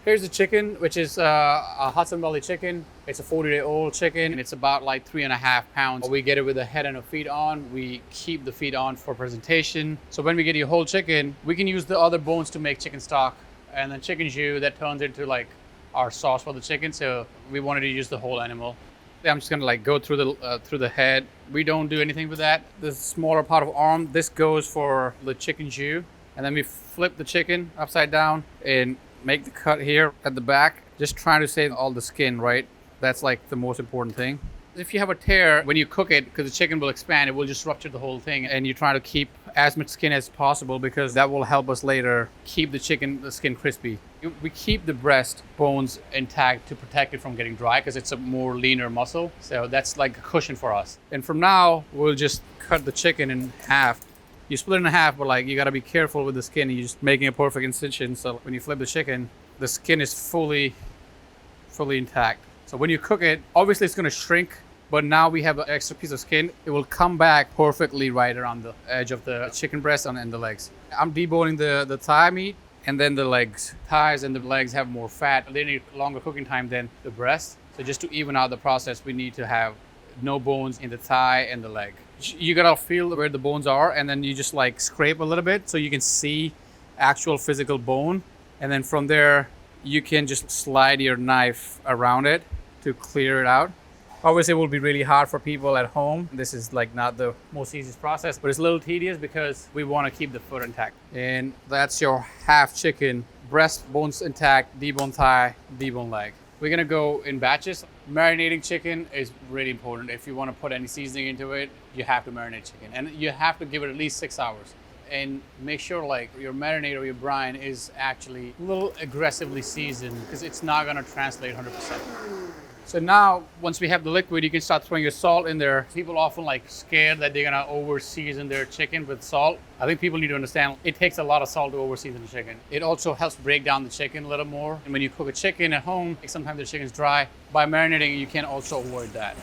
Here's the chicken, which is a Hudson Valley chicken. It's a 40-day-old chicken, and it's about like 3.5 pounds. We get it with the head and the feet on. We keep the feet on for presentation. So when we get your whole chicken, we can use the other bones to make chicken stock, and then chicken jus that turns into like our sauce for the chicken. So we wanted to use the whole animal. I'm just gonna like go through the head. We don't do anything with that. The smaller part of arm, this goes for the chicken jus, and then we flip the chicken upside down and make the cut here at the back. Just trying to save all the skin, right? That's like the most important thing. If you have a tear when you cook it, because the chicken will expand, it will just rupture the whole thing, and you try to keep as much skin as possible because that will help us later keep the skin crispy. We keep the breast bones intact to protect it from getting dry because it's a more leaner muscle. So that's like a cushion for us. And from now, we'll just cut the chicken in half. You split it in half, but like you gotta be careful with the skin. You're just making a perfect incision. So when you flip the chicken, the skin is fully intact. So when you cook it, obviously it's gonna shrink, but now we have an extra piece of skin. It will come back perfectly right around the edge of the chicken breast and the legs. I'm deboning the thigh meat and then the legs. Thighs and the legs have more fat. They need longer cooking time than the breast. So just to even out the process, we need to have no bones in the thigh and the leg. You gotta feel where the bones are, and then you just like scrape a little bit so you can see actual physical bone. And then from there, you can just slide your knife around it to clear it out. Obviously, it will be really hard for people at home. This is like not the most easiest process, but it's a little tedious because we want to keep the foot intact. And that's your half chicken, breast bones intact, debone thigh, debone leg. We're gonna go in batches. Marinating chicken is really important. If you want to put any seasoning into it, you have to marinate chicken, and you have to give it at least 6 hours. And make sure like your marinade or your brine is actually a little aggressively seasoned because it's not gonna translate 100%. So now, once we have the liquid, you can start throwing your salt in there. People often like scared that they're gonna over season their chicken with salt. I think people need to understand it takes a lot of salt to over season the chicken. It also helps break down the chicken a little more. And when you cook a chicken at home, sometimes the chicken's dry. By marinating, you can also avoid that.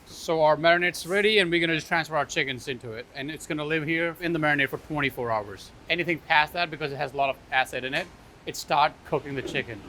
So our marinade's ready, and we're gonna just transfer our chickens into it. And it's gonna live here in the marinade for 24 hours. Anything past that, because it has a lot of acid in it, it starts cooking the chicken.